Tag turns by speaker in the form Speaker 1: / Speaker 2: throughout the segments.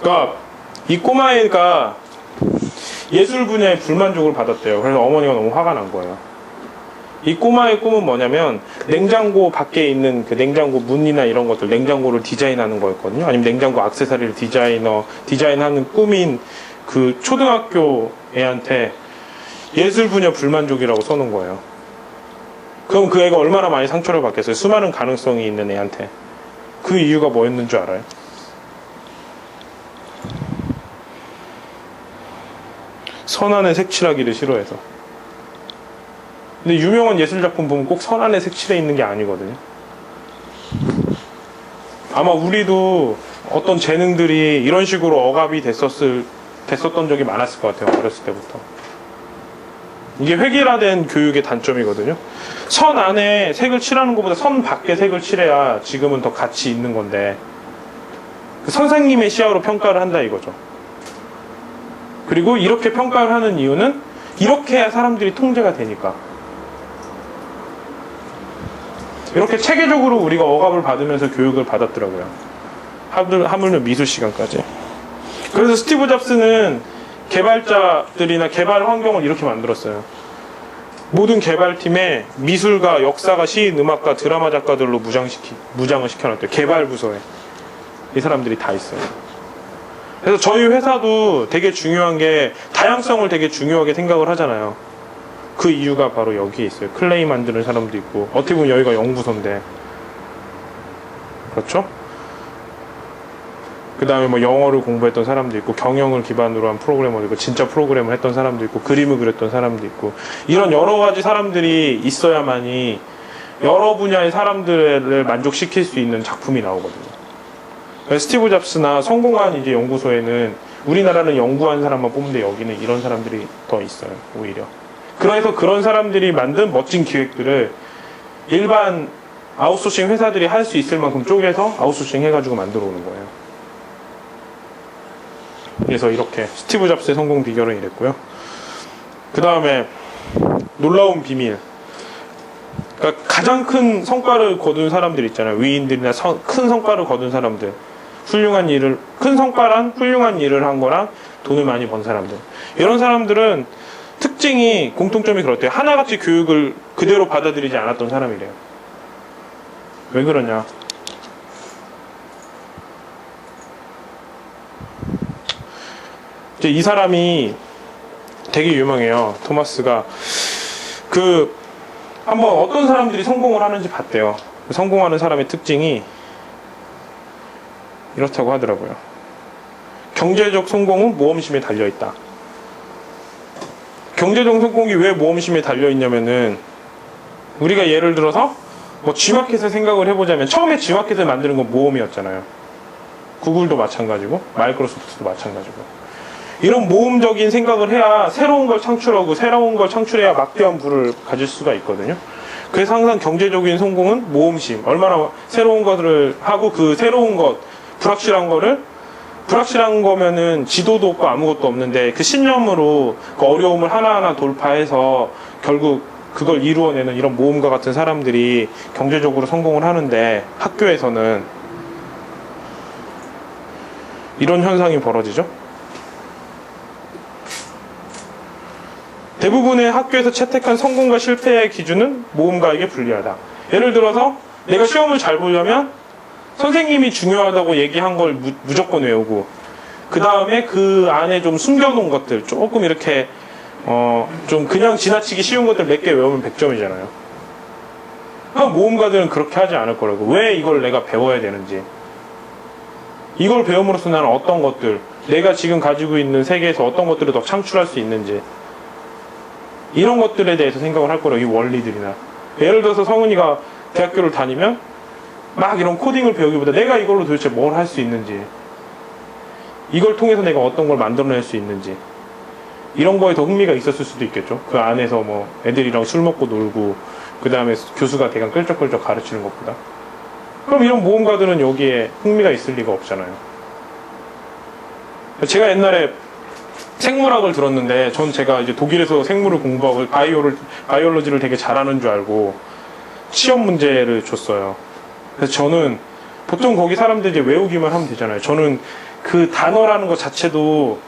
Speaker 1: 그러니까 이 꼬마애가 예술 분야에 불만족을 받았대요. 그래서 어머니가 너무 화가 난 거예요. 이 꼬마의 꿈은 뭐냐면 냉장고 밖에 있는 그 냉장고 문이나 이런 것들, 냉장고를 디자인하는 거였거든요. 아니면 냉장고 액세서리를 디자인하는 꿈인 그 초등학교 애한테 예술 분야 불만족이라고 써놓은 거예요. 그럼 그 애가 얼마나 많이 상처를 받겠어요. 수많은 가능성이 있는 애한테. 그 이유가 뭐였는 줄 알아요? 선안에 색칠하기를 싫어해서. 근데 유명한 예술작품 보면 꼭 선안에 색칠해 있는 게 아니거든요. 아마 우리도 어떤 재능들이 이런 식으로 억압이 됐었던 적이 많았을 것 같아요. 어렸을 때부터. 이게 획일화된 교육의 단점이거든요. 선 안에 색을 칠하는 것보다 선 밖에 색을 칠해야 지금은 더 가치 있는 건데, 그 선생님의 시야로 평가를 한다 이거죠. 그리고 이렇게 평가를 하는 이유는 이렇게 해야 사람들이 통제가 되니까. 이렇게 체계적으로 우리가 억압을 받으면서 교육을 받았더라고요. 하물며 미술 시간까지. 그래서 스티브 잡스는 개발자들이나 개발 환경을 이렇게 만들었어요. 모든 개발팀에 미술가, 역사가, 시인, 음악가, 드라마 작가들로 무장을 시켜놨대요. 개발 부서에. 이 사람들이 다 있어요. 그래서 저희 회사도 되게 중요한 게 다양성을 되게 중요하게 생각을 하잖아요. 그 이유가 바로 여기에 있어요. 클레이 만드는 사람도 있고, 어떻게 보면 여기가 연구소인데, 그렇죠? 그 다음에 뭐 영어를 공부했던 사람도 있고, 경영을 기반으로 한 프로그래머도 있고, 진짜 프로그램을 했던 사람도 있고, 그림을 그렸던 사람도 있고, 이런 여러 가지 사람들이 있어야만이 여러 분야의 사람들을 만족시킬 수 있는 작품이 나오거든요. 스티브 잡스나 성공한 이제 연구소에는 우리나라는 연구한 사람만 뽑는데 여기는 이런 사람들이 더 있어요. 오히려. 그래서 그런 사람들이 만든 멋진 기획들을 일반 아웃소싱 회사들이 할 수 있을 만큼 쪼개서 아웃소싱 해가지고 만들어 오는 거예요. 그래서 이렇게 스티브 잡스의 성공 비결은 이랬고요. 그 다음에 놀라운 비밀. 그러니까 가장 큰 성과를 거둔 사람들 있잖아요. 위인들이나 큰 성과를 거둔 사람들. 큰 성과란 훌륭한 일을 한 거랑 돈을 많이 번 사람들. 이런 사람들은 특징이, 공통점이 그렇대요. 하나같이 교육을 그대로 받아들이지 않았던 사람이래요. 왜 그러냐? 이제 이 사람이 되게 유명해요. 토마스가. 한번 어떤 사람들이 성공을 하는지 봤대요. 성공하는 사람의 특징이 이렇다고 하더라고요. 경제적 성공은 모험심에 달려있다. 경제적 성공이 왜 모험심에 달려있냐면은, 우리가 예를 들어서 뭐 G마켓을 생각을 해보자면, 처음에 G마켓을 만드는 건 모험이었잖아요. 구글도 마찬가지고 마이크로소프트도 마찬가지고. 이런 모험적인 생각을 해야 새로운 걸 창출하고, 새로운 걸 창출해야 막대한 부를 가질 수가 있거든요. 그래서 항상 경제적인 성공은 모험심, 얼마나 새로운 것을 하고, 그 새로운 것, 불확실한 거면은 지도도 없고 아무것도 없는데, 그 신념으로 그 어려움을 하나하나 돌파해서 결국 그걸 이루어내는 이런 모험가 같은 사람들이 경제적으로 성공을 하는데, 학교에서는 이런 현상이 벌어지죠. 대부분의 학교에서 채택한 성공과 실패의 기준은 모험가에게 불리하다. 예를 들어서 내가 시험을 잘 보려면 선생님이 중요하다고 얘기한 걸 무조건 외우고, 그 다음에 그 안에 좀 숨겨놓은 것들, 조금 이렇게 좀 그냥 지나치기 쉬운 것들 몇 개 외우면 100점이잖아요. 모험가들은 그렇게 하지 않을 거라고. 왜 이걸 내가 배워야 되는지, 이걸 배움으로써 나는 어떤 것들, 내가 지금 가지고 있는 세계에서 어떤 것들을 더 창출할 수 있는지, 이런 것들에 대해서 생각을 할 거라고. 이 원리들이나, 예를 들어서 성은이가 대학교를 다니면 막 이런 코딩을 배우기보다 내가 이걸로 도대체 뭘 할 수 있는지, 이걸 통해서 내가 어떤 걸 만들어낼 수 있는지, 이런 거에 더 흥미가 있었을 수도 있겠죠. 그 안에서 뭐 애들이랑 술 먹고 놀고, 그 다음에 교수가 대강 끌적끌적 가르치는 것보다. 그럼 이런 모험가들은 여기에 흥미가 있을 리가 없잖아요. 제가 옛날에 생물학을 들었는데, 제가 이제 독일에서 생물을 공부하고 바이올로지를 되게 잘하는 줄 알고 시험 문제를 줬어요. 그래서 저는 보통 거기 사람들 이제 외우기만 하면 되잖아요. 저는 그 단어라는 것 자체도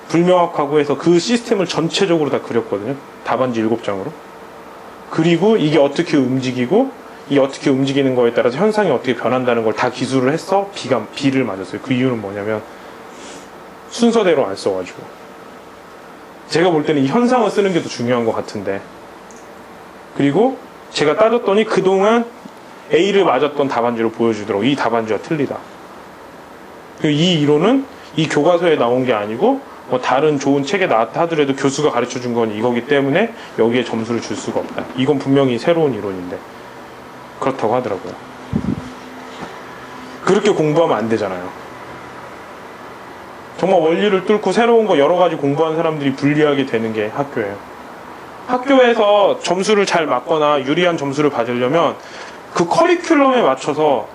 Speaker 1: 불명확하고 해서 그 시스템을 전체적으로 다 그렸거든요. 답안지 7장으로. 그리고 이게 어떻게 움직이고 이 어떻게 움직이는 거에 따라서 현상이 어떻게 변한다는 걸 다 기술을 해서 B를 맞았어요. 그 이유는 뭐냐면 순서대로 안 써가지고. 제가 볼 때는 이 현상을 쓰는 게 더 중요한 것 같은데. 그리고 제가 따졌더니 그동안 A를 맞았던 답안지로 보여주더라고. 이 답안지가 틀리다. 이 이론은 이 교과서에 나온 게 아니고 뭐 다른 좋은 책에 나왔다 하더라도 교수가 가르쳐 준 건 이거기 때문에 여기에 점수를 줄 수가 없다. 이건 분명히 새로운 이론인데 그렇다고 하더라고요. 그렇게 공부하면 안 되잖아요. 정말 원리를 뚫고 새로운 거 여러 가지 공부하는 사람들이 불리하게 되는 게 학교예요. 학교에서 점수를 잘 맞거나 유리한 점수를 받으려면 그 커리큘럼에 맞춰서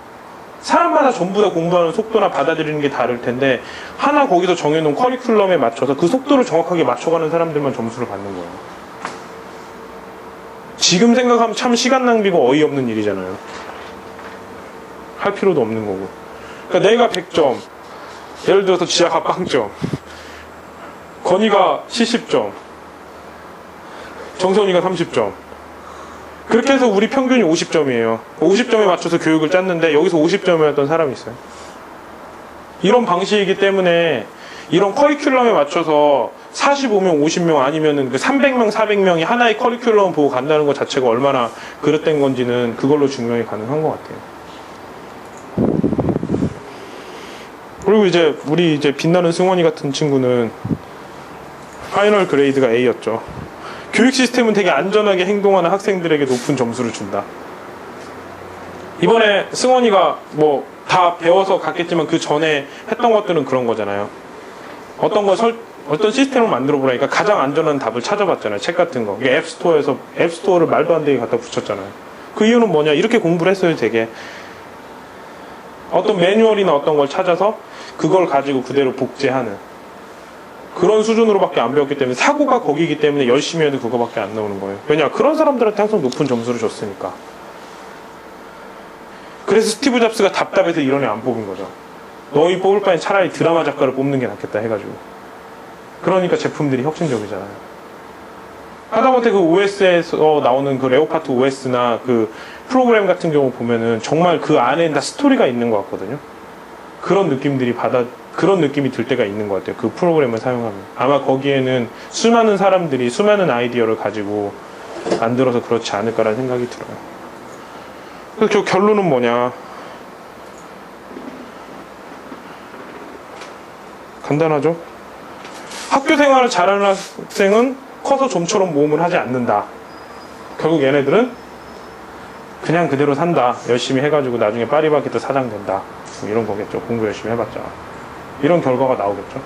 Speaker 1: 사람마다 전부 다 공부하는 속도나 받아들이는 게 다를 텐데 하나 거기서 정해놓은 커리큘럼에 맞춰서 그 속도를 정확하게 맞춰가는 사람들만 점수를 받는 거예요. 지금 생각하면 참 시간 낭비고 어이없는 일이잖아요. 할 필요도 없는 거고. 그러니까 내가 100점, 예를 들어서 지아가 0점, 건이가 70점, 정선이가 30점. 그렇게 해서 우리 평균이 50점이에요. 50점에 맞춰서 교육을 짰는데 여기서 50점이었던 사람이 있어요. 이런 방식이기 때문에 이런 커리큘럼에 맞춰서 45명, 50명 아니면은 그 300명, 400명이 하나의 커리큘럼 보고 간다는 것 자체가 얼마나 그릇된 건지는 그걸로 증명이 가능한 것 같아요. 그리고 이제 우리 이제 빛나는 승원이 같은 친구는 파이널 그레이드가 A였죠. 교육 시스템은 되게 안전하게 행동하는 학생들에게 높은 점수를 준다. 이번에 승원이가 뭐 다 배워서 갔겠지만 그 전에 했던 것들은 그런 거잖아요. 어떤 시스템을 만들어 보라니까 가장 안전한 답을 찾아봤잖아요. 책 같은 거. 이게 앱스토어를 말도 안 되게 갖다 붙였잖아요. 그 이유는 뭐냐? 이렇게 공부를 했어요, 되게. 어떤 매뉴얼이나 어떤 걸 찾아서 그걸 가지고 그대로 복제하는 그런 수준으로밖에 안 배웠기 때문에 사고가 거기기 때문에 열심히 해도 그거밖에 안 나오는 거예요. 왜냐? 그런 사람들한테 항상 높은 점수를 줬으니까. 그래서 스티브 잡스가 답답해서 이런 애 안 뽑은 거죠. 너희 뽑을 바엔 차라리 드라마 작가를 뽑는 게 낫겠다 해가지고. 그러니까 제품들이 혁신적이잖아요. 하다못해 그 OS에서 나오는 그 레오파트 OS나 그 프로그램 같은 경우 보면은 정말 그 안에 다 스토리가 있는 것 같거든요. 그런 느낌이 들 때가 있는 것 같아요. 그 프로그램을 사용하면. 아마 거기에는 수많은 사람들이 수많은 아이디어를 가지고 만들어서 그렇지 않을까라는 생각이 들어요. 그래서 결론은 뭐냐. 간단하죠? 학교 생활을 잘하는 학생은 커서 좀처럼 모험을 하지 않는다. 결국 얘네들은 그냥 그대로 산다. 열심히 해가지고 나중에 파리바게뜨 사장 된다. 이런 거겠죠. 공부 열심히 해봤자. 이런 결과가 나오겠죠.